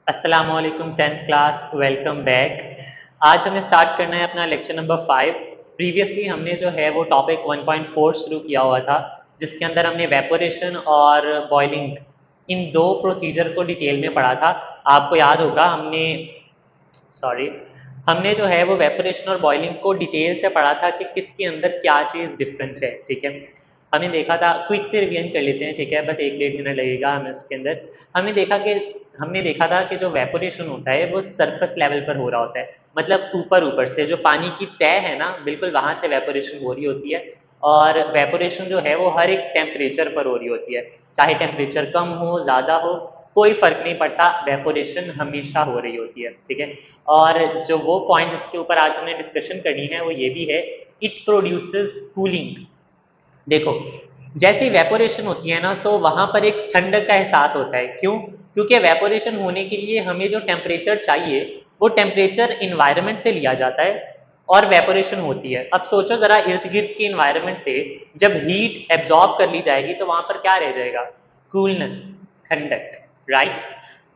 अस्सलामुअलैकुम 10th class, welcome back. आज हमें स्टार्ट करना है अपना लेक्चर नंबर 5। प्रीवियसली हमने जो है वो टॉपिक 1.4 शुरू किया हुआ था, जिसके अंदर हमने वेपोरेशन और बॉइलिंग इन दो प्रोसीजर को डिटेल में पढ़ा था। आपको याद होगा सॉरी हमने जो है वो वेपोरेशन और बॉइलिंग को डिटेल से पढ़ा था कि किसके अंदर क्या चीज़ डिफरेंट है। ठीक है, हमने देखा था, क्विक से रिवीजन कर लेते हैं। ठीक है, बस 1-1.5 मिनट लगेगा हमें उसके अंदर। हमने देखा कि हमने देखा था कि जो वेपोरेशन होता है वो सरफेस लेवल पर हो रहा होता है, मतलब ऊपर ऊपर से जो पानी की तय है ना, बिल्कुल वहाँ से वेपोरेशन हो रही होती है। और वेपोरेशन जो है वो हर एक टेम्परेचर पर हो रही होती है, चाहे टेम्परेचर कम हो ज़्यादा हो, कोई फ़र्क नहीं पड़ता, वेपोरेशन हमेशा हो रही होती है। ठीक है, और जो वो पॉइंट जिसके ऊपर आज हमने डिस्कशन करनी है वो ये भी है, इट प्रोड्यूसेस कूलिंग। देखो, जैसे ही वेपोरेशन होती है ना, तो वहाँ पर एक ठंडक का एहसास होता है। क्यों? क्योंकि वेपोरेशन होने के लिए हमें जो टेम्परेचर चाहिए वो टेम्परेचर इन्वायरमेंट से लिया जाता है और वेपोरेशन होती है। अब सोचो ज़रा, इर्द गिर्द के इन्वायरमेंट से जब हीट एब्जॉर्ब कर ली जाएगी तो वहाँ पर क्या रह जाएगा? कूलनेस, ठंडक, राइट।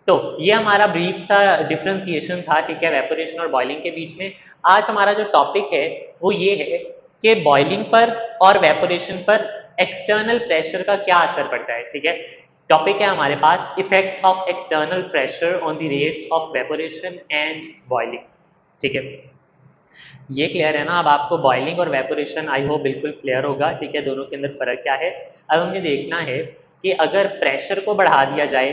तो ये हमारा ब्रीफ सा डिफ्रेंसिएशन था, ठीक है, वेपोरेशन और बॉइलिंग के बीच में। आज हमारा जो टॉपिक है वो ये है कि बॉइलिंग पर और वेपोरेशन पर एक्सटर्नल प्रेशर का क्या असर पड़ता है। ठीक है, टॉपिक है हमारे पास, effect of external pressure on the rates of evaporation and boiling. ठीक है, ये क्लियर है ना? अब आपको बॉइलिंग और वेपोरेशन आई होप बिल्कुल क्लियर होगा। ठीक है, दोनों के अंदर फ़र्क क्या है। अब हमें देखना है कि अगर प्रेशर को बढ़ा दिया जाए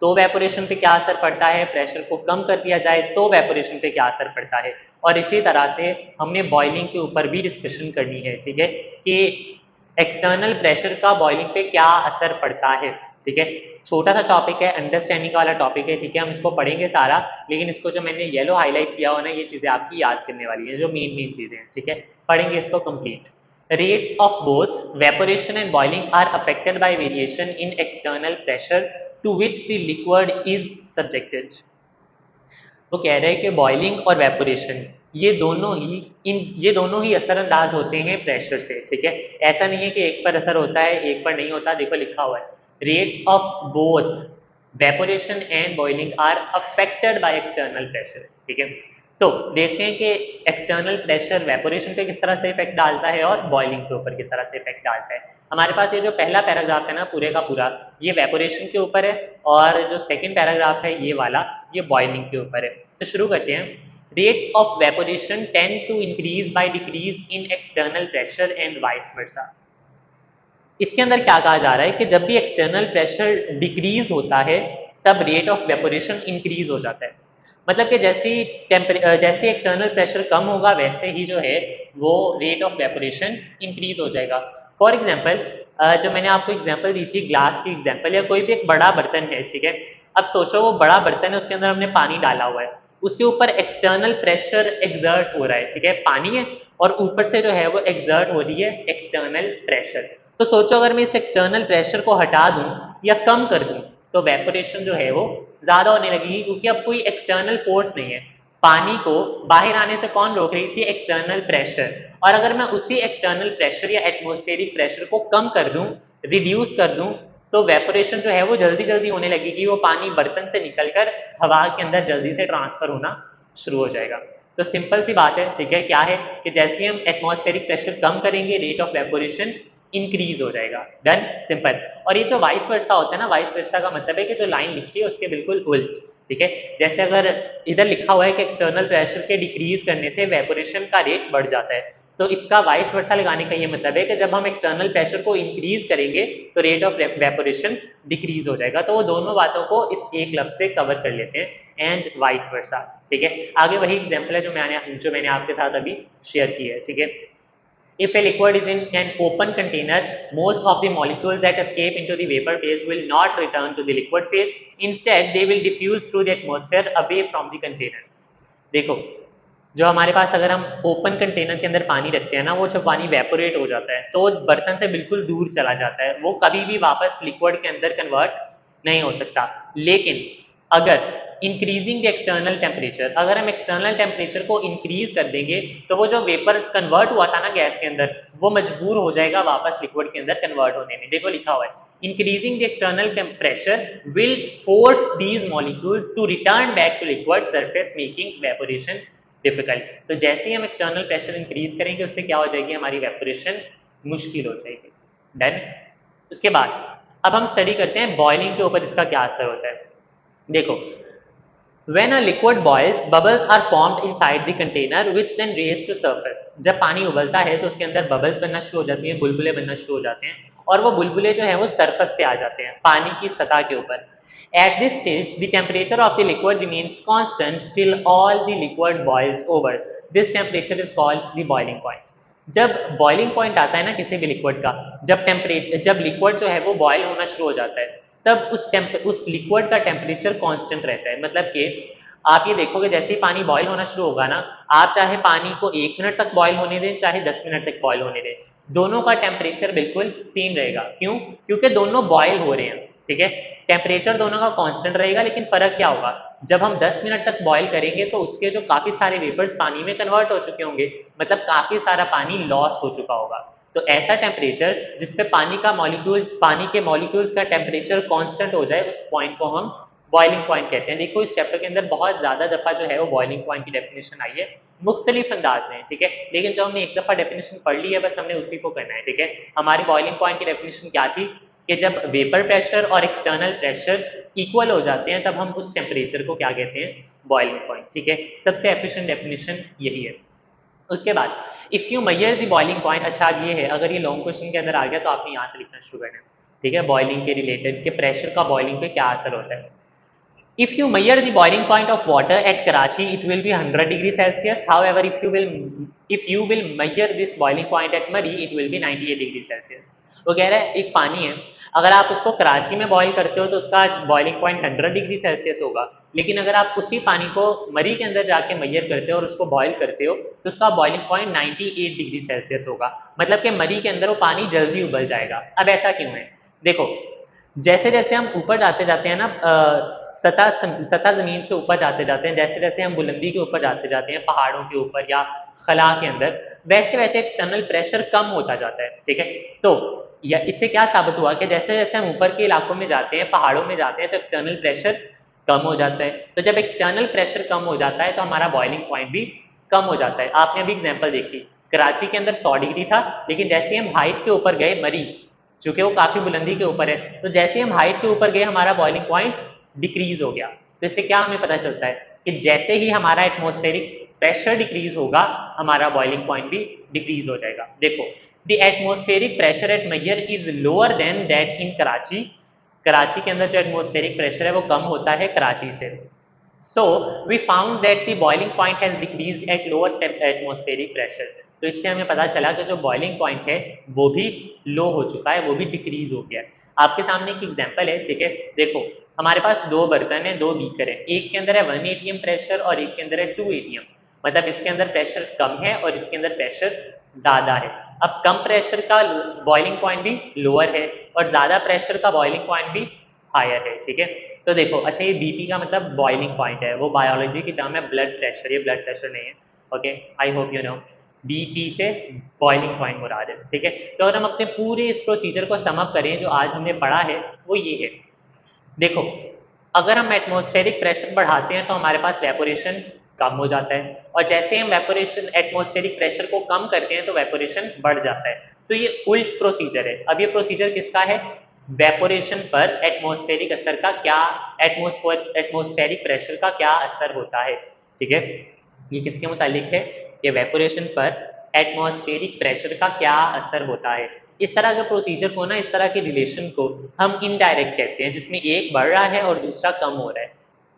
तो वेपोरेशन पे क्या असर पड़ता है, प्रेशर को कम कर दिया जाए तो वेपोरेशन पे क्या असर पड़ता है। और इसी तरह से हमने बॉइलिंग के ऊपर भी डिस्कशन करनी है। ठीक है, कि एक्सटर्नल प्रेशर का बॉइलिंग पे क्या असर पड़ता है। ठीक है, छोटा सा टॉपिक है, अंडरस्टैंडिंग वाला टॉपिक है। ठीक है, हम इसको पढ़ेंगे सारा, लेकिन इसको जो मैंने येलो हाईलाइट किया हुआ ना, ये चीज़ें आपकी याद करने वाली हैं, जो मेन मेन चीज़ें हैं। ठीक है, पढ़ेंगे इसको complete. Rates of both evaporation and boiling are affected by variation in external pressure to which the liquid is subjected. वो कह रहे हैं कि बॉइलिंग और वेपोरेशन ये दोनों ही असरअंदाज होते हैं प्रेशर से। ठीक है, ऐसा नहीं है कि एक पर असर होता है एक पर नहीं होता। देखो लिखा हुआ है, rates of both evaporation and boiling are affected by external pressure. ठीक है, तो देखते हैं कि एक्सटर्नल प्रेशर वेपोरेशन पे किस तरह से इफेक्ट डालता है और बॉइलिंग के ऊपर किस तरह से इफेक्ट डालता है। हमारे पास ये जो पहला पैराग्राफ है ना, पूरे का पूरा ये वेपोरेशन के ऊपर है, और जो सेकंड पैराग्राफ है ये वाला, ये बॉइलिंग के ऊपर है। तो शुरू करते हैं। Rates of evaporation tend to increase by decrease in external pressure and vice versa. इसके अंदर क्या कहा जा रहा है कि जब भी एक्सटर्नल प्रेशर डिक्रीज होता है तब रेट ऑफ वेपोरेशन इंक्रीज हो जाता है। मतलब कि जैसे एक्सटर्नल प्रेशर कम होगा वैसे ही जो है वो रेट ऑफ वेपोरेशन इंक्रीज हो जाएगा। फॉर एग्जाम्पल, जो मैंने आपको एग्जाम्पल दी थी, ग्लास की एग्जाम्पल, या कोई भी एक बड़ा बर्तन है। ठीक है, अब सोचो वो बड़ा बर्तन है, उसके अंदर हमने पानी डाला हुआ है, उसके ऊपर एक्सटर्नल प्रेशर एक्सर्ट हो रहा है। ठीक है, पानी है और ऊपर से जो है वो एक्सर्ट हो रही है एक्सटर्नल प्रेशर। तो सोचो अगर मैं इस एक्सटर्नल प्रेशर को हटा दूं या कम कर दूं तो वेपोरेशन जो है वो ज़्यादा होने लगेगी, क्योंकि अब कोई एक्सटर्नल फोर्स नहीं है। पानी को बाहर आने से कौन रोक रही थी? External pressure. और अगर मैं उसी एक्सटर्नल प्रेशर या एटमॉस्फेरिक प्रेशर को कम कर दूं, रिड्यूस कर दूं, तो वेपोरेशन जो है वो जल्दी जल्दी होने लगेगी। वो पानी बर्तन से निकलकर हवा के अंदर जल्दी से ट्रांसफर होना शुरू हो जाएगा। तो सिंपल सी बात है। ठीक है, क्या है कि जैसे ही हम एटमॉस्फेरिक प्रेशर कम करेंगे रेट ऑफ वेपोरेशन इंक्रीज हो जाएगा। Done, simple. और ये जो वाइस वर्सा होता है ना, वाइस वर्सा का मतलब है कि जो लाइन लिखी है उसके बिल्कुल उल्ट। ठीक है, जैसे अगर इधर लिखा हुआ है कि एक्सटर्नल प्रेशर के डिक्रीज करने से वेपोरेशन का रेट बढ़ जाता है, तो इसका वाइस वर्सा लगाने का ये मतलब है कि जब हम एक्सटर्नल प्रेशर को इंक्रीज करेंगे तो रेट ऑफ वेपोरेशन डिक्रीज हो जाएगा। तो वो दोनों बातों को इस एक लफ्ज से कवर कर लेते हैं, एंड वाइस वर्सा। ठीक है, आगे वही एग्जाम्पल है जो मैंने आपके साथ अभी शेयर की है। ठीक है, if a liquid is in an open container, most of the molecules that escape into the vapor phase will not return to the liquid phase. Instead, they will diffuse through the atmosphere away from the container. देखो, जो हमारे पास अगर हम open container के अंदर पानी रखते हैं ना, वो जब पानी वेपोरेट हो जाता है तो बर्तन से बिल्कुल दूर चला जाता है, वो कभी भी वापस लिक्विड के अंदर कन्वर्ट नहीं हो सकता। लेकिन अगर इंक्रीजिंग द एक्सटर्नल टेम्परेचर, अगर हम एक्सटर्नल टेम्परेचर को इंक्रीज कर देंगे तो वो जो वेपर कन्वर्ट हुआ था ना गैस के अंदर, वो मजबूर हो जाएगा वापस लिक्विड के अंदर कन्वर्ट होने में। देखो लिखा हुआ है, increasing the external pressure will force these molecules to return back to liquid surface making evaporation difficult. तो जैसे ही हम एक्सटर्नल प्रेशर इंक्रीज करेंगे उससे क्या हो जाएगी, हमारी इवेपोरेशन मुश्किल हो जाएगी। डन। उसके बाद अब हम स्टडी करते हैं बॉइलिंग के ऊपर इसका क्या असर होता है। देखो, when a liquid boils, bubbles are formed inside the container which then raise to surface. जब पानी उबलता है तो उसके अंदर बबल्स बनना शुरू हो जाती हैं, बुलबुले बनना शुरू हो जाते हैं और वो बुलबुले जो हैं वो सरफेस पे आ जाते हैं, पानी की सतह के ऊपर। At this stage, the temperature of the liquid remains constant till all the liquid boils over. This temperature is called the boiling point. जब बॉइलिंग पॉइंट आता है ना किसी भी लिक्विड का, जब लिक्विड जो है वो बॉयल होना शुरू हो जाता है, तब उस लिक्विड का टेम्परेचर कांस्टेंट रहता है। मतलब कि आप ये देखोगे जैसे ही पानी बॉयल होना शुरू होगा ना, आप चाहे पानी को 1 मिनट तक बॉयल होने दें, चाहे 10 मिनट तक बॉयल होने दें, दोनों का टेम्परेचर बिल्कुल सेम रहेगा। क्यों? क्योंकि दोनों बॉयल हो रहे हैं। ठीक है, टेम्परेचर दोनों का कांस्टेंट रहेगा, लेकिन फर्क क्या होगा, जब हम 10 मिनट तक बॉयल करेंगे तो उसके जो काफी सारे वेपर्स पानी में कन्वर्ट हो चुके होंगे, मतलब काफी सारा पानी लॉस हो चुका होगा। तो ऐसा टेम्परेचर जिसपे पानी के मॉलिक्यूल्स का टेम्परेचर कांस्टेंट हो जाए, उस पॉइंट को हम बॉइलिंग पॉइंट कहते हैं। देखो, इस चैप्टर के अंदर बहुत ज़्यादा दफ़ा जो है वो बॉइलिंग पॉइंट की डेफिनेशन आई है मुख्तलिफ अंदाज में। ठीक है, लेकिन जब हमने एक दफ़ा डेफिनेशन पढ़ ली है, बस हमने उसी को करना है। ठीक है, हमारी बॉइलिंग पॉइंट की डेफिनेशन क्या थी कि जब वेपर प्रेशर और एक्सटर्नल प्रेशर इक्वल हो जाते हैं, तब हम उस टेम्परेचर को क्या कहते हैं, बॉइलिंग पॉइंट। ठीक है, सबसे एफिशिएंट डेफिनेशन यही है। उसके बाद if you measure the boiling point, अच्छा अब ये है, अगर ये लॉन्ग क्वेश्चन के अंदर आ गया तो आपने यहाँ से लिखना शुरू करना है। ठीक है, बॉइलिंग के रिलेटेड कि प्रेशर का बॉइलिंग पे क्या असर होता है। If you measure the boiling point of water at Karachi, it will be 100 degrees Celsius. However, if you will measure this boiling point at Murree, it will be 98 degrees Celsius. वो कह रहा है एक पानी है, अगर आप उसको कराची में बॉईल करते हो तो उसका बॉइलिंग पॉइंट 100 डिग्री सेल्सियस होगा, लेकिन अगर आप उसी पानी को मरी के अंदर जाके मेजर करते हो और उसको बॉईल करते हो तो उसका बॉइलिंग पॉइंट 98 डिग्री सेल्सियस होगा। मतलब कि मरी के अंदर वो पानी जल्दी उबल जाएगा। अब ऐसा क्यों है? देखो, जैसे जैसे हम ऊपर जाते जाते हैं ना, सतह ज़मीन से ऊपर जाते जाते हैं, जैसे जैसे हम बुलंदी के ऊपर जाते जाते हैं, पहाड़ों के ऊपर या खला के अंदर, वैसे वैसे एक्सटर्नल प्रेशर कम होता जाता है। ठीक है, तो या इससे क्या साबित हुआ कि जैसे जैसे हम ऊपर के इलाकों में जाते हैं, पहाड़ों में जाते हैं, तो एक्सटर्नल प्रेशर कम हो जाता है। तो जब एक्सटर्नल प्रेशर कम हो जाता है तो हमारा बॉइलिंग पॉइंट भी कम हो जाता है। आपने अभी एग्जाम्पल देखी, कराची के अंदर 100 डिग्री था, लेकिन जैसे ही हम हाइट के ऊपर गए, मरी चूंकि वो काफ़ी बुलंदी के ऊपर है, तो जैसे ही हम हाइट के ऊपर गए हमारा बॉइलिंग पॉइंट डिक्रीज हो गया। तो इससे क्या हमें पता चलता है कि जैसे ही हमारा एटमॉस्फेरिक प्रेशर डिक्रीज होगा, हमारा बॉइलिंग पॉइंट भी डिक्रीज हो जाएगा। देखो, the atmospheric pressure at Murree is lower than that in Karachi. Karachi के अंदर जो एटमॉस्फेरिक प्रेशर है वो कम होता है कराची से। So we found that the boiling point has decreased at lower atmospheric pressure. तो इससे हमें पता चला कि जो बॉइलिंग पॉइंट है वो भी लो हो चुका है, वो भी डिक्रीज हो गया है। आपके सामने एक एग्जांपल है। ठीक है, देखो, हमारे पास दो बर्तन है, दो बीकर है, एक के अंदर है 1 atm प्रेशर और एक के अंदर है 2 atm। मतलब इसके अंदर प्रेशर कम है और इसके अंदर प्रेशर ज़्यादा है। अब कम प्रेशर का बॉइलिंग पॉइंट भी लोअर है और ज़्यादा प्रेशर का बॉइलिंग पॉइंट भी हायर है। ठीक है, तो देखो, अच्छा ये बीपी का मतलब बॉइलिंग पॉइंट है, वो बायोलॉजी की टर्म है ब्लड प्रेशर, ये ब्लड प्रेशर नहीं है। Okay, I hope you know, BP से बॉइलिंग पॉइंट मुराद है। ठीक है, तो अगर हम अपने पूरे इस प्रोसीजर को सम अप करें जो आज हमने पढ़ा है, वो ये है। देखो, अगर हम एटमॉस्फेरिक प्रेशर बढ़ाते हैं तो हमारे पास वेपोरेशन कम हो जाता है, और जैसे हम वेपोरेशन एटमॉस्फेरिक प्रेशर को कम करते हैं तो वेपोरेशन बढ़ जाता है। तो ये उल्ट प्रोसीजर है। अब ये प्रोसीजर किसका है? वेपोरेशन पर एटमॉस्फेरिक असर का क्या, एटमॉस्फेरिक प्रेशर का क्या असर होता है। ठीक है, ये किसके मुतालिक है? ये वेपोरेशन पर एटमॉस्फेरिक प्रेशर का क्या असर होता है। इस तरह के प्रोसीजर को ना, इस तरह के रिलेशन को हम इनडायरेक्ट कहते हैं, जिसमें एक बढ़ रहा है और दूसरा कम हो रहा है।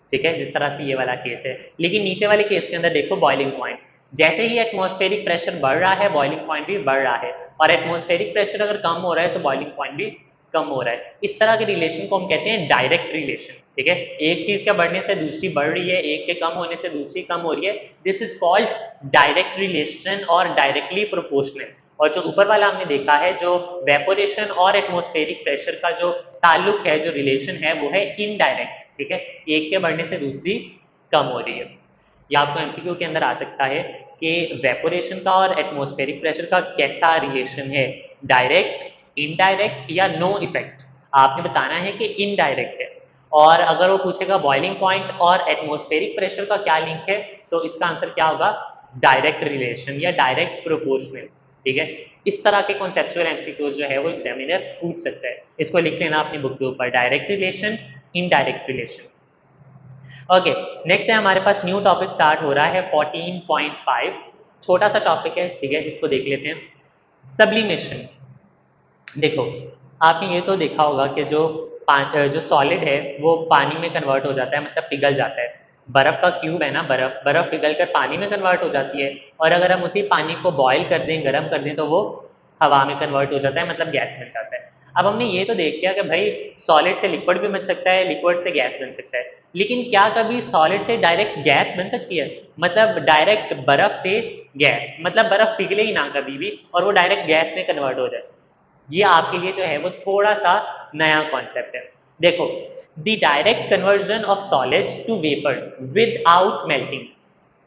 ठीक है, जिस तरह से ये वाला केस है। लेकिन नीचे वाले केस के अंदर देखो, बॉइलिंग पॉइंट, जैसे ही एटमॉस्फेरिक प्रेशर बढ़ रहा है बॉइलिंग पॉइंट भी बढ़ रहा है, और एटमॉस्फेरिक प्रेशर अगर कम हो रहा है तो बॉइलिंग पॉइंट भी कम हो रहा है। इस तरह के रिलेशन को हम कहते हैं डायरेक्ट रिलेशन। ठीक है, एक चीज के बढ़ने से दूसरी बढ़ रही है, एक के कम होने से दूसरी कम हो रही है, this is called direct relation और डायरेक्टली प्रोपोर्शनल। और जो ऊपर वाला हमने देखा है, जो वेपोरेशन और एटमॉस्फेरिक प्रेशर का जो ताल्लुक है, जो रिलेशन है, वो है इनडायरेक्ट। ठीक है, एक के बढ़ने से दूसरी कम हो रही है। या आपको एमसीक्यू के अंदर आ सकता है कि वेपोरेशन का और एटमॉस्फेरिक प्रेशर का कैसा रिलेशन है, डायरेक्ट, इनडायरेक्ट या नो इफेक्ट। आपने बताना है कि इनडायरेक्ट है। और अगर वो पूछेगा बॉइलिंग पॉइंट और एटमॉस्फेरिक प्रेशर का क्या लिंक है, तो इसका आंसर क्या होगा, डायरेक्ट रिलेशन या डायरेक्ट प्रोपोर्शनल। ठीक है, इस तरह के कॉन्सेप्चुअल एमसीक्यूज जो है वो एग्जामिनर पूछ सकता है। इसको लिख लेना अपनी बुक के ऊपर, direct relation, indirect relation. Okay, next है हमारे पास न्यू टॉपिक स्टार्ट हो रहा है 14.5। छोटा सा टॉपिक है, ठीक है, इसको देख लेते हैं। सब्लिमेशन। देखो, आपने ये तो देखा होगा कि जो सॉलिड है वो पानी में कन्वर्ट हो जाता है, मतलब पिघल जाता है। बर्फ का क्यूब है ना, बर्फ बर्फ पिघल कर पानी में कन्वर्ट हो जाती है, और अगर हम उसी पानी को बॉयल कर दें, गर्म कर दें, तो वो हवा में कन्वर्ट हो जाता है, मतलब गैस बन जाता है। अब हमने ये तो देख लिया कि भाई सॉलिड से लिक्विड भी बन सकता है, लिक्विड से गैस बन सकता है, लेकिन क्या कभी सॉलिड से डायरेक्ट गैस बन सकती है? मतलब डायरेक्ट बर्फ से गैस, मतलब बर्फ पिघले ही ना कभी भी और वो डायरेक्ट गैस में कन्वर्ट हो जाए। ये आपके लिए जो है वो थोड़ा सा नया कॉन्सेप्ट है। देखो, the direct conversion of solids to vapours without melting.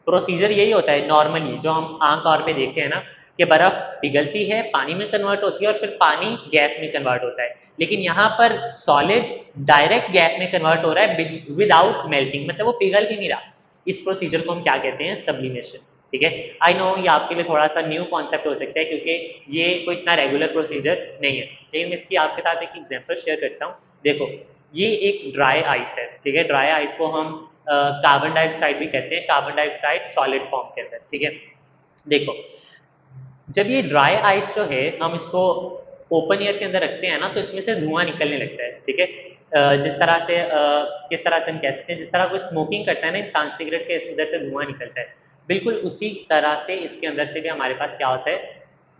Procedure यही होता है नॉर्मली, जो हम आमतौर पे देखते हैं ना, कि बर्फ पिघलती है, पानी में कन्वर्ट होती है और फिर पानी गैस में कन्वर्ट होता है, लेकिन यहाँ पर सॉलिड डायरेक्ट गैस में कन्वर्ट हो रहा है विदाउट मेल्टिंग, मतलब वो पिघल भी नहीं रहा। इस प्रोसीजर को हम क्या कहते हैं, सब्लिमेशन। ठीक है, आई नो ये आपके लिए थोड़ा सा न्यू कॉन्सेप्ट हो सकता है, क्योंकि ये कोई इतना रेगुलर प्रोसीजर नहीं है, लेकिन मैं इसकी आपके साथ एक एग्जांपल शेयर करता हूँ। देखो, ये एक ड्राई आइस है, ठीक है, ड्राई आइस को हम कार्बन डाइऑक्साइड भी कहते हैं, कार्बन डाइऑक्साइड सॉलिड फॉर्म के अंदर। ठीक है, देखो, जब ये ड्राई आइस जो है हम इसको ओपन एयर के अंदर रखते हैं ना, तो इसमें से धुआं निकलने लगता है। ठीक है, जिस तरह से किस तरह से हम कह सकते हैं, जिस तरह कोई स्मोकिंग करता है ना इंसान, सिगरेट के अंदर से धुआं निकलता है, बिल्कुल उसी तरह से इसके अंदर से भी हमारे पास क्या होता है,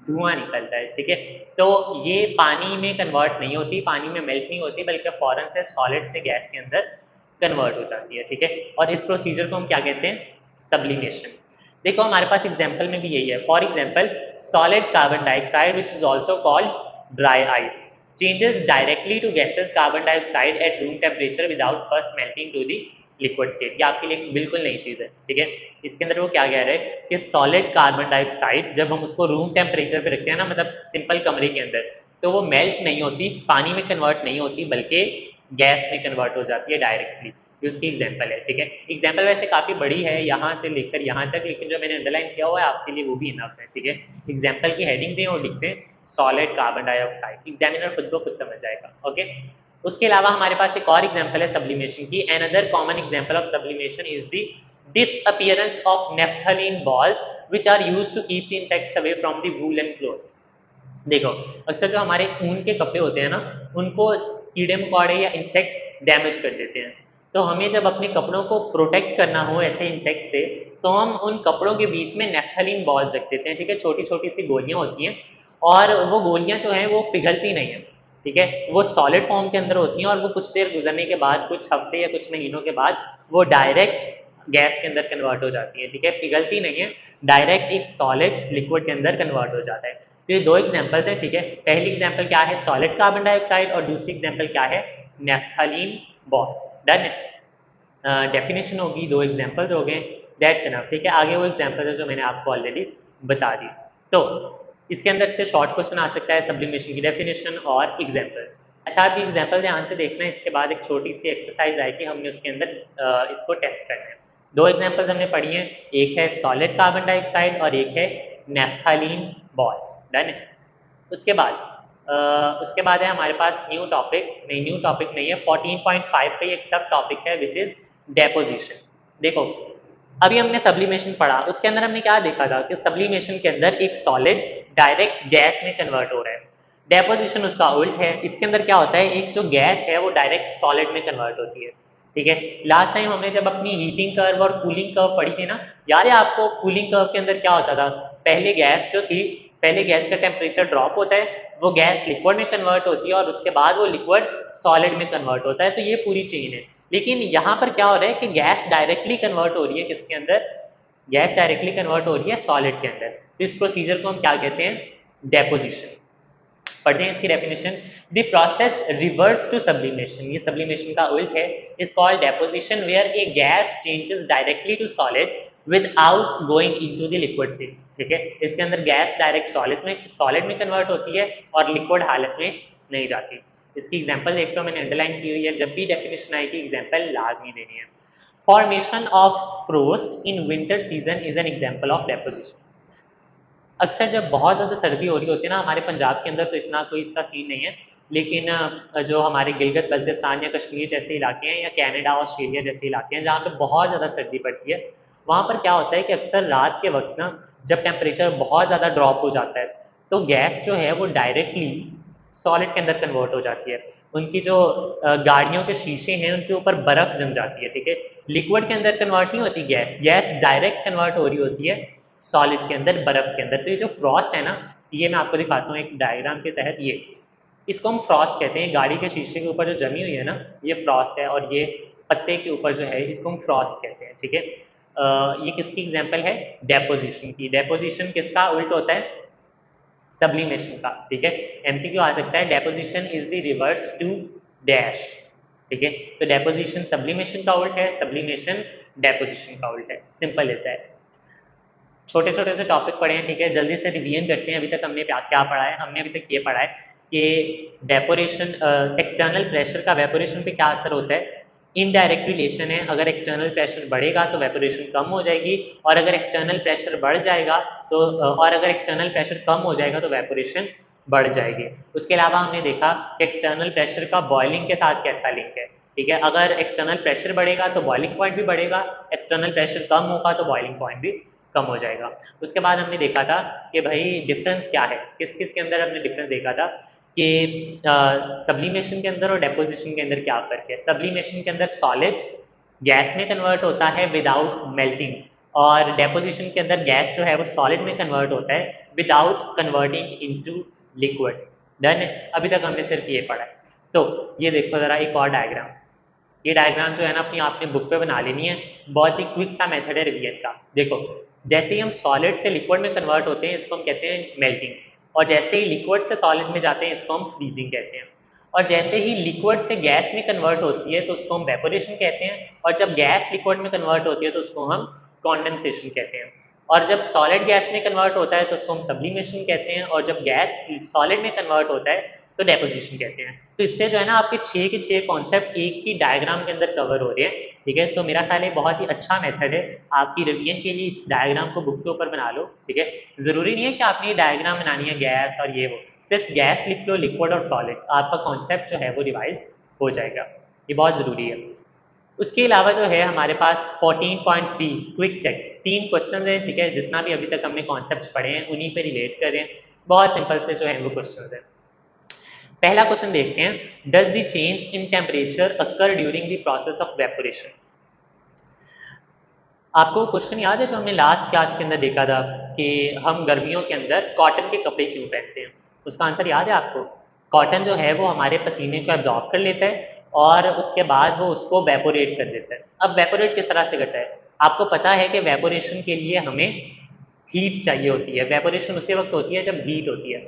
धुआं निकलता है। ठीक है, तो ये पानी में कन्वर्ट नहीं होती, पानी में मेल्ट नहीं होती, बल्कि फौरन से सॉलिड से गैस के अंदर कन्वर्ट हो जाती है। ठीक है, और इस प्रोसीजर को हम क्या कहते हैं, सब्लिमेशन। देखो, हमारे पास एग्जाम्पल में भी यही है। For example, solid carbon dioxide which is also called dry ice changes directly to gaseous carbon dioxide at room temperature without first melting to the liquid state। ये आपके लिए बिल्कुल नई चीज़ है। ठीक है, इसके अंदर वो क्या कह रहे हैं कि सॉलिड कार्बन डाइऑक्साइड जब हम उसको रूम टेम्परेचर पे रखते हैं ना, मतलब सिंपल कमरे के अंदर, तो वो मेल्ट नहीं होती, पानी में कन्वर्ट नहीं होती, बल्कि गैस में कन्वर्ट हो जाती है डायरेक्टली। ये उसकी एग्जाम्पल है। ठीक है, एग्जाम्पल वैसे काफ़ी बड़ी है, यहाँ से लेकर यहाँ तक, लेकिन जो मैंने अंडरलाइन किया हुआ है आपके लिए वो भी इनफ है। ठीक है, एग्जाम्पल की हेडिंग दें और लिखते हैं सॉलिड कार्बन डाइऑक्साइड, एग्जामिनर खुद ब खुद समझ जाएगा। ओके, उसके अलावा हमारे पास एक और एग्जाम्पल है सब्लिमेशन की। Another common example of sublimation is the disappearance of naphthalene balls which are used to keep the insects away from the woolen clothes। देखो, अक्सर जो हमारे ऊन के कपड़े होते हैं ना, उनको कीड़े मकोड़े या इंसेक्ट्स डैमेज कर देते हैं। तो हमें जब अपने कपड़ों को प्रोटेक्ट करना हो ऐसे इंसेक्ट से, तो हम उन कपड़ों के बीच में नेफ्थलीन बॉल्स रख देते हैं। ठीक है, छोटी छोटी सी गोलियां होती हैं, और वो गोलियां जो हैं वो पिघलती नहीं है। ठीक है, वो सॉलिड फॉर्म के अंदर होती हैं, और वो कुछ देर गुजरने के बाद, कुछ हफ्ते या कुछ महीनों के बाद, वो डायरेक्ट गैस के अंदर कन्वर्ट हो जाती है। ठीक है, पिघलती नहीं है, डायरेक्ट एक सॉलिड लिक्विड के अंदर कन्वर्ट हो जाता है। तो ये दो एग्जांपल्स हैं। ठीक है, पहली एग्जांपल क्या है, सॉलिड कार्बन डाइऑक्साइड, और दूसरी एग्जांपल क्या है, नेफ्थलीन बॉल्स। डन है, डेफिनेशन होगी, दो एग्जांपल्स हो गए, दैट्स इनफ। ठीक है, आगे वो एग्जांपल है जो मैंने आपको ऑलरेडी बता दी। तो इसके अंदर से शॉर्ट क्वेश्चन आ सकता है, सब्लिमेशन की डेफिनेशन और एग्जांपल्स। अच्छा, आप एग्जांपल ध्यान से देखना है, इसके बाद एक छोटी सी एक्सरसाइज आएगी, हमने उसके अंदर इसको टेस्ट करना है। दो एग्जांपल्स हमने पढ़ी हैं, एक है सॉलिड कार्बन डाइऑक्साइड और एक है नेफ्थलीन बॉल्स। डन है, उसके बाद है हमारे पास न्यू टॉपिक, नहीं न्यू टॉपिक नहीं है, 14.5 का एक सब टॉपिक है विच इज डेपोजिशन। देखो, अभी हमने सब्लिमेशन पढ़ा, उसके अंदर हमने क्या देखा था कि सब्लिमेशन के अंदर एक सॉलिड डायरेक्ट गैस में कन्वर्ट हो रहा है। डेपोजिशन उसका उल्ट है, इसके अंदर क्या होता है, एक जो गैस है वो डायरेक्ट सॉलिड में कन्वर्ट होती है। ठीक है, लास्ट टाइम हमने जब अपनी हीटिंग कर्व और कूलिंग कर्व पढ़ी थी ना, याद है आपको, कूलिंग कर्व के अंदर क्या होता था, पहले गैस जो थी, पहले गैस का टेम्परेचर ड्रॉप होता है, वो गैस लिक्विड में कन्वर्ट होती है, और उसके बाद वो लिक्विड सॉलिड में कन्वर्ट होता है। तो ये पूरी चेन है, लेकिन यहाँ पर क्या हो रहा है कि गैस डायरेक्टली कन्वर्ट हो रही है, किसके अंदर, गैस डायरेक्टली कन्वर्ट हो रही है सॉलिड के अंदर। तो इस प्रोसीजर को हम क्या कहते हैं, डेपोजिशन। पढ़ते हैं इसकी definition. The process reverse to sublimation, ये सब्लिमेशन का उल्ट है, is called deposition where a gas changes directly to solid without going into the liquid state. ठीक है, इसके अंदर गैस डायरेक्ट सॉलिड में कन्वर्ट होती है और लिक्विड हालत में नहीं जाती। इसकी एग्जांपल देख लो, मैंने अंडरलाइन की हुई है, जब भी डेफिनेशन आएगी एग्जांपल लाजमी देनी है। Formation of frost in winter season is an example of deposition. अक्सर जब बहुत ज़्यादा सर्दी हो रही होती है ना, हमारे पंजाब के अंदर तो इतना कोई इसका सीन नहीं है, लेकिन जो हमारे गिलगित बल्तिस्तान या कश्मीर जैसे इलाके हैं या कनाडा ऑस्ट्रेलिया जैसे इलाके हैं जहाँ पे बहुत ज़्यादा सर्दी पड़ती है, वहाँ पर क्या होता है कि अक्सर रात के वक्त ना जब टेम्परेचर बहुत ज़्यादा ड्रॉप हो जाता है तो गैस जो है वो डायरेक्टली सॉलिड के अंदर कन्वर्ट हो जाती है। उनकी जो गाड़ियों के शीशे हैं उनके ऊपर बर्फ़ जम जाती है, ठीक है। लिक्विड के अंदर कन्वर्ट नहीं होती गैस, गैस डायरेक्ट कन्वर्ट हो रही होती है सॉलिड के अंदर, बर्फ़ के अंदर। तो ये जो फ्रॉस्ट है ना, ये मैं आपको दिखाता हूँ एक डायग्राम के तहत। ये इसको हम फ्रॉस्ट कहते हैं, गाड़ी के शीशे के ऊपर जो जमी हुई है ना, ये फ्रॉस्ट है, और ये पत्ते के ऊपर जो है इसको हम फ्रॉस्ट कहते हैं, ठीक है। ये किसकी एग्जांपल है? डेपोजिशन की। डेपोजिशन किसका उल्ट होता है? सब्लिमेशन का, ठीक है। एमसीक्यू आ सकता है, deposition is the reverse to dash, ठीक है। तो डेपोजिशन सब्लिमेशन का उल्ट है, सब्लिमेशन डेपोजिशन का उल्ट है, सिंपल इज दैट। छोटे छोटे से टॉपिक पढ़े हैं, ठीक है, जल्दी से रिवीजन करते हैं। अभी तक हमने क्या पढ़ा है? हमने अभी तक ये पढ़ा है कि वेपोरेशन, एक्सटर्नल प्रेशर का वेपोरेशन पे क्या असर होता है। इनडायरेक्ट रिलेशन है, अगर एक्सटर्नल प्रेशर बढ़ेगा तो वेपोरेशन कम हो जाएगी, और अगर एक्सटर्नल प्रेशर बढ़ जाएगा तो और अगर एक्सटर्नल प्रेशर कम हो जाएगा तो वेपोरेशन बढ़ जाएगी। उसके अलावा हमने देखा कि एक्सटर्नल प्रेशर का बॉइलिंग के साथ कैसा लिंक है, ठीक है। अगर एक्सटर्नल प्रेशर बढ़ेगा तो बॉइलिंग पॉइंट भी बढ़ेगा, एक्सटर्नल प्रेशर कम होगा तो बॉइलिंग पॉइंट भी कम हो जाएगा। उसके बाद हमने देखा था कि भाई डिफरेंस क्या है, किस किस के अंदर हमने डिफरेंस देखा था कि सब्लिमेशन के अंदर और डेपोजिशन के अंदर क्या फ़र्क है। सब्लिमेशन के अंदर सॉलिड गैस में कन्वर्ट होता है विदाउट मेल्टिंग, और डेपोजिशन के अंदर गैस जो है वो सॉलिड में कन्वर्ट होता है without converting into liquid. Done है, अभी तक हमने सिर्फ ये पढ़ा है। तो ये देखो ज़रा एक और डायग्राम। ये डायग्राम जो है ना अपनी आपने बुक पे बना लेनी है, बहुत ही क्विक सा मेथड है रिवीजन का। देखो, जैसे ही हम सॉलिड से लिक्विड में कन्वर्ट होते हैं इसको हम कहते हैं मेल्टिंग, और जैसे ही लिक्विड से सॉलिड में जाते हैं इसको हम फ्रीजिंग कहते हैं, और जैसे ही लिक्विड से गैस में कन्वर्ट होती है तो उसको हम वेपोरेशन कहते हैं, और जब गैस लिक्विड में कन्वर्ट होती है तो उसको हम कॉन्डेंसेशन कहते हैं, और जब सॉलिड गैस में कन्वर्ट होता है तो उसको हम सब्लिमेशन कहते हैं, और जब गैस सॉलिड में कन्वर्ट होता है तो डेपोजिशन कहते हैं। तो इससे जो है ना आपके 6 के 6 कॉन्सेप्ट एक ही डायग्राम के अंदर कवर हो रहे हैं, ठीक है। तो मेरा ख्याल है बहुत ही अच्छा मेथड है आपकी रिवीजन के लिए। इस डायग्राम को बुक के ऊपर बना लो, ठीक है। ज़रूरी नहीं है कि आपने ये डायग्राम बनानी है गैस और ये वो, सिर्फ गैस लिख लो, लिक्विड और सॉलिड, आपका कॉन्सेप्ट जो है वो रिवाइज हो जाएगा, ये बहुत ज़रूरी है। उसके अलावा जो है हमारे पास 14.3 क्विक चेक, 3 क्वेश्चन हैं, ठीक है। जितना भी अभी तक हमने कॉन्सेप्ट पढ़े हैं उन्हीं पे रिलेट करें, बहुत सिंपल से जो है वो क्वेश्चन हैं। पहला क्वेश्चन देखते हैं, does the change in temperature occur during the process of evaporation. आपको क्वेश्चन याद है जो हमने लास्ट क्लास के अंदर देखा था कि हम गर्मियों के अंदर कॉटन के कपड़े क्यों पहनते हैं? उसका आंसर याद है आपको? कॉटन जो है वो हमारे पसीने को एब्जॉर्ब कर लेता है और उसके बाद वो उसको वेपोरेट कर देता है। अब वेपोरेट किस तरह से करता है? आपको पता है कि वेपोरेशन के लिए हमें हीट चाहिए होती है, वेपोरेशन उसी वक्त होती है जब हीट होती है।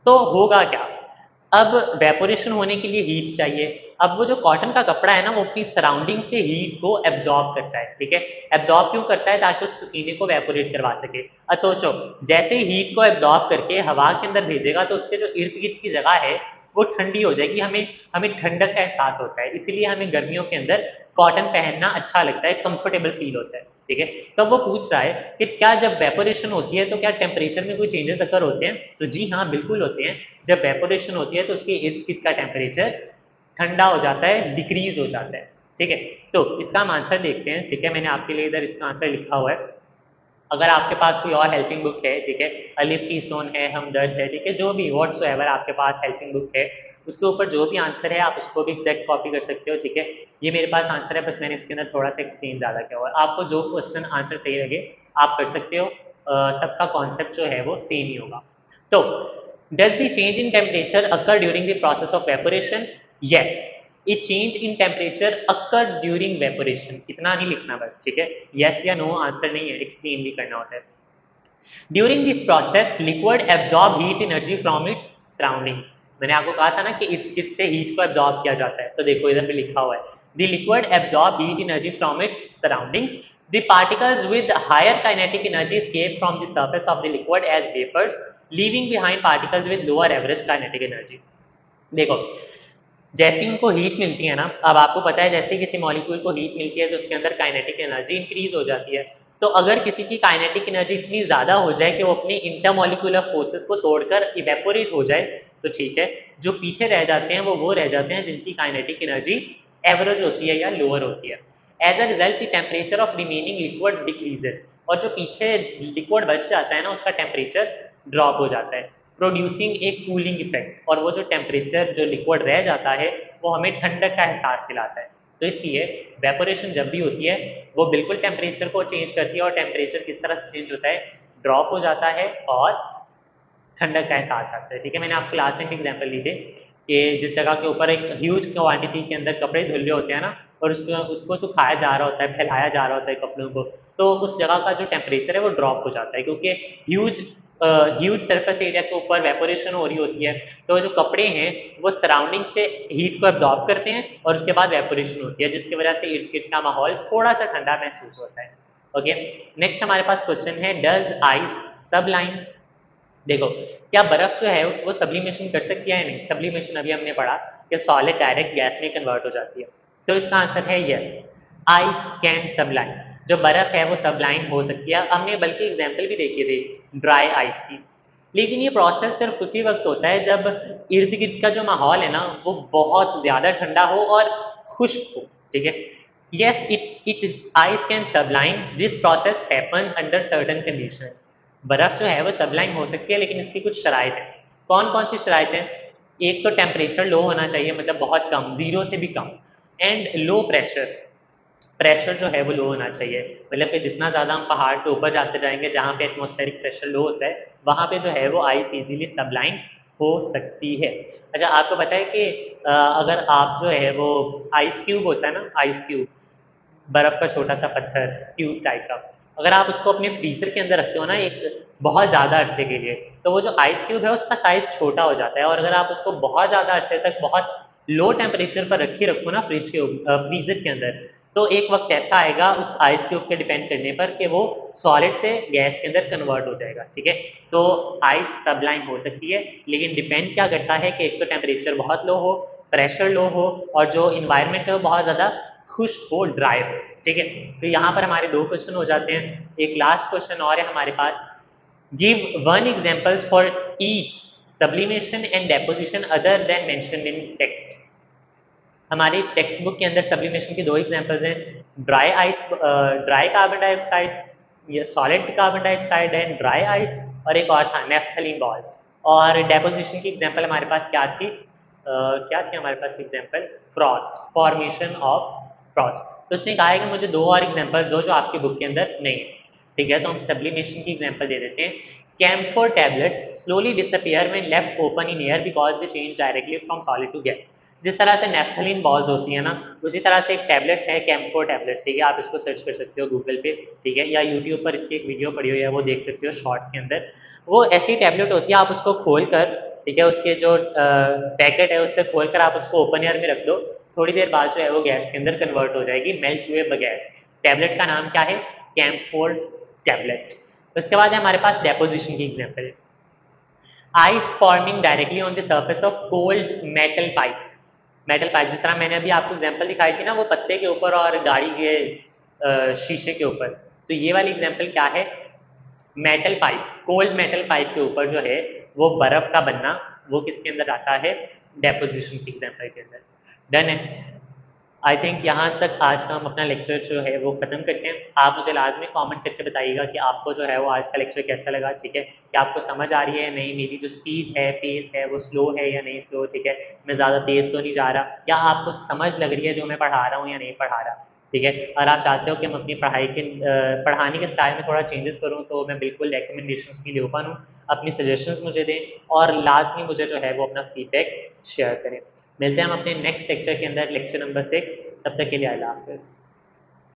तो होगा क्या, अब वेपोरेशन होने के लिए हीट चाहिए। अब वो जो कॉटन का कपड़ा है ना वो अपनी सराउंडिंग से हीट को एब्जॉर्ब करता है, ठीक है। एब्जॉर्ब क्यों करता है? ताकि उस पसीने को वेपोरेट करवा सके। अच्छा सोचो, जैसे ही हीट को एब्जॉर्ब करके हवा के अंदर भेजेगा तो उसके जो इर्द गिर्द की जगह है वो ठंडी हो जाएगी, हमें हमें ठंडक का एहसास होता है, इसीलिए हमें गर्मियों के अंदर कॉटन पहनना अच्छा लगता है, कंफर्टेबल फील होता है, ठीक है। तो अब वो पूछ रहा है कि क्या जब वेपोरेशन होती है तो क्या टेम्परेचर में कोई चेंजेस अकर होते हैं? तो जी हाँ, बिल्कुल होते हैं। जब वेपोरेशन होती है तो उसके इर्द गिर्द का टेम्परेचर ठंडा हो जाता है, डिक्रीज हो जाता है, ठीक है। तो इसका हम आंसर देखते हैं, ठीक है। मैंने आपके लिए इधर इसका आंसर लिखा हुआ है। अगर आपके पास कोई और हेल्पिंग बुक है, ठीक है, अलिफ की स्टोन है, हमदर्द है, ठीक है, जो भी व्हाट्सएवर आपके पास हेल्पिंग बुक है उसके ऊपर जो भी आंसर है आप उसको भी एग्जैक्ट कॉपी कर सकते हो, ठीक है। ये मेरे पास आंसर है, बस मैंने इसके अंदर थोड़ा सा एक्सप्लेन ज़्यादा किया हुआ है। आपको जो क्वेश्चन आंसर सही लगे आप कर सकते हो, सबका कॉन्सेप्ट जो है वो सेम ही होगा। तो does the change in temperature occur during the process of evaporation? Yes, A change in temperature occurs during evaporation, इतना नहीं लिखना बस, ठीक है। यस या नो आंसर नहीं है, एक्सप्लेन भी करना होता है। During this process liquid absorb heat energy from its surroundings. मैंने आपको कहा था ना कि इससे हीट को एब्जॉर्ब किया जाता है, तो देखो इधर पे लिखा हुआ है, the liquid absorb heat energy from its surroundings, the particles with higher kinetic energy escape from the surface of the liquid as vapors, leaving behind particles with lower average kinetic energy. देखो, जैसी उनको heat मिलती है ना, अब आपको पता है जैसे किसी मॉलिक्यूल को हीट मिलती है तो उसके अंदर काइनेटिक एनर्जी इंक्रीज हो जाती है। तो अगर किसी की काइनेटिक एनर्जी इतनी ज़्यादा हो जाए कि वो अपनी इंटरमॉलिक्यूलर फोर्सेस को तोड़कर इवेपोरेट हो जाए, तो ठीक है। जो पीछे रह जाते हैं वो रह जाते हैं जिनकी काइनेटिक एनर्जी एवरेज होती है या लोअर होती है। As a result the temperature of remaining liquid decreases, और जो पीछे लिक्विड बच जाता है ना उसका टेम्परेचर ड्रॉप हो जाता है, प्रोड्यूसिंग एक कूलिंग इफेक्ट। और वो जो टेम्परेचर जो लिक्विड रह जाता है वो हमें ठंडक का एहसास दिलाता है। तो इसलिए वेपोरेशन जब भी होती है वो बिल्कुल टेम्परेचर को चेंज करती है, और टेम्परेचर किस तरह से चेंज होता है, ड्रॉप हो जाता है और ठंडक का एहसास आता है। ठीक है, मैंने आपको लास्ट टाइम एग्जाम्पल दी थी कि जिस जगह के ऊपर एक ह्यूज क्वांटिटी के अंदर कपड़े धुल रहे होते हैं ना, और उसको उसको सुखाया जा रहा होता है, फैलाया जा रहा होता है कपड़ों को, तो उस जगह का जो टेम्परेचर है वो ड्रॉप हो जाता है, क्योंकि ह्यूज ह्यूज सरफेस एरिया के ऊपर वेपोरेशन हो रही होती है। तो जो कपड़े हैं वो सराउंडिंग से हीट को एब्जॉर्ब करते हैं और उसके बाद वेपोरेशन होती है, जिसकी वजह से इर्द गिर्द का माहौल थोड़ा सा ठंडा महसूस होता है। ओके, नेक्स्ट हमारे पास क्वेश्चन है, डज आइस सबलाइन। देखो, क्या बर्फ जो है वो सब्लिमेशन कर सकती है या नहीं। सब्लिमेशन अभी हमने पढ़ा कि सॉलिड डायरेक्ट गैस में कन्वर्ट हो जाती है, तो इसका आंसर है यस, आइस कैन सबलाइन। जो बर्फ है वो सबलाइन हो सकती है। हमने बल्कि एग्जाम्पल भी देखे थे ड्राई आइस की। लेकिन ये प्रोसेस सिर्फ उसी वक्त होता है जब इर्द गिर्द का जो माहौल है ना वो बहुत ज़्यादा ठंडा हो और खुश्क हो। ठीक है, yes, it ice can sublime. This process happens under certain conditions. बर्फ जो है वो सबलाइन हो सकती है, लेकिन इसकी कुछ शराइत है। कौन कौन सी शराइत है? एक तो टेम्परेचर लो होना चाहिए, मतलब बहुत कम, जीरो से भी कम। एंड लो प्रेशर, प्रेशर जो है वो लो होना चाहिए, मतलब कि जितना ज़्यादा हम पहाड़ के ऊपर जाते जाएंगे जहाँ पे एटमॉस्फेरिक प्रेशर लो होता है वहाँ पे जो है वो आइस इजीली सबलाइन हो सकती है। अच्छा, आपको पता है कि अगर आप जो है वो आइस क्यूब होता है ना, आइस क्यूब, बर्फ का छोटा सा पत्थर क्यूब टाइप का, अगर आप उसको अपने फ्रीजर के अंदर रखते हो ना एक बहुत ज़्यादा अरसे के लिए, तो वो जो आइस क्यूब है उसका साइज़ छोटा हो जाता है। और अगर आप उसको बहुत ज़्यादा अरसे तक बहुत लो टेम्परेचर पर रखे रखो ना फ्रीजर के अंदर, तो एक वक्त ऐसा आएगा उस आइस क्यूब के डिपेंड करने पर कि वो सॉलिड से गैस के अंदर कन्वर्ट हो जाएगा। ठीक है, तो आइस सबलाइन हो सकती है, लेकिन डिपेंड क्या करता है कि एक तो टेम्परेचर बहुत लो हो, प्रेशर लो हो, और जो इन्वायरमेंट है वो बहुत ज़्यादा खुश्क हो, ड्राई हो। ठीक है, तो यहाँ पर हमारे दो क्वेश्चन हो जाते हैं। एक लास्ट क्वेश्चन और है हमारे पास, give one examples for each sublimation and deposition other than mentioned in text. हमारी टेक्स्ट बुक के अंदर सब्लिमेशन की दो एग्जांपल्स हैं, dry ice, dry carbon dioxide, ये solid carbon dioxide and dry ice, और एक और था नेफ्थलीन बॉल्स। और डेपोजिशन की एग्जांपल हमारे पास क्या थी, क्या थी हमारे पास example, frost, formation of frost. तो उसने कहा है कि मुझे दो और एग्जांपल्स दो जो आपकी बुक के अंदर नहीं है। ठीक है, तो हम सब्लिमेशन की एग्जांपल दे देते हैं। Camphor tablets slowly disappear when left open in air because they change directly from solid to gas. जिस तरह से नेफ्थलीन बॉल्स होती है ना, उसी तरह से एक टैबलेट्स है कैम्फोर टैबलेट्स, ठीक है, आप इसको सर्च कर सकते हो गूगल पे। ठीक है, या यूट्यूब पर इसकी एक वीडियो पड़ी हुई है वो देख सकते हो शॉर्ट्स के अंदर। वो ऐसी टैबलेट होती है, आप उसको खोल कर, ठीक है, उसके जो पैकेट है उससे खोल कर आप उसको ओपन एयर में रख दो, थोड़ी देर बाद जो है वो गैस के अंदर कन्वर्ट हो जाएगी मेल्ट हुए बगैर। टैबलेट का नाम क्या है, कैम्फोर टैबलेट। उसके बाद है हमारे पास डेपोजिशन की example, ice forming directly on the surface of cold metal pipe. Metal pipe, जिस तरह मैंने अभी आपको एग्जांपल दिखाई थी ना वो पत्ते के ऊपर और गाड़ी के शीशे के ऊपर, तो ये वाली एग्जांपल क्या है, metal pipe, cold metal pipe के ऊपर जो है वो बर्फ का बनना, वो किसके अंदर आता है, डेपोजिशन की एग्जांपल के अंदर। डन है। आई थिंक यहाँ तक आज का हम अपना लेक्चर जो है वो ख़त्म करते हैं। आप मुझे लाजमी कमेंट करके बताइएगा कि आपको जो है वो आज का लेक्चर कैसा लगा। ठीक है, कि आपको समझ आ रही है नहीं, मेरी जो स्पीड है, पेस है, वो स्लो है या नहीं स्लो। ठीक है, मैं ज़्यादा तेज़ तो नहीं जा रहा, क्या आपको समझ लग रही है जो मैं पढ़ा रहा हूँ या नहीं पढ़ा रहा। ठीक है, और आप चाहते हो कि मैं अपनी पढ़ाने के स्टाइल में थोड़ा चेंजेस करूँ, तो मैं बिल्कुल रिकमेंडेशंस के लिए ओपन हूँ। अपनी सजेशंस मुझे दें और लाजमी मुझे जो है वो अपना फीडबैक शेयर करें। मिलते हैं हम अपने नेक्स्ट लेक्चर के अंदर, लेक्चर नंबर 6। तब तक के लिए अल्लाह हाफ़िज़।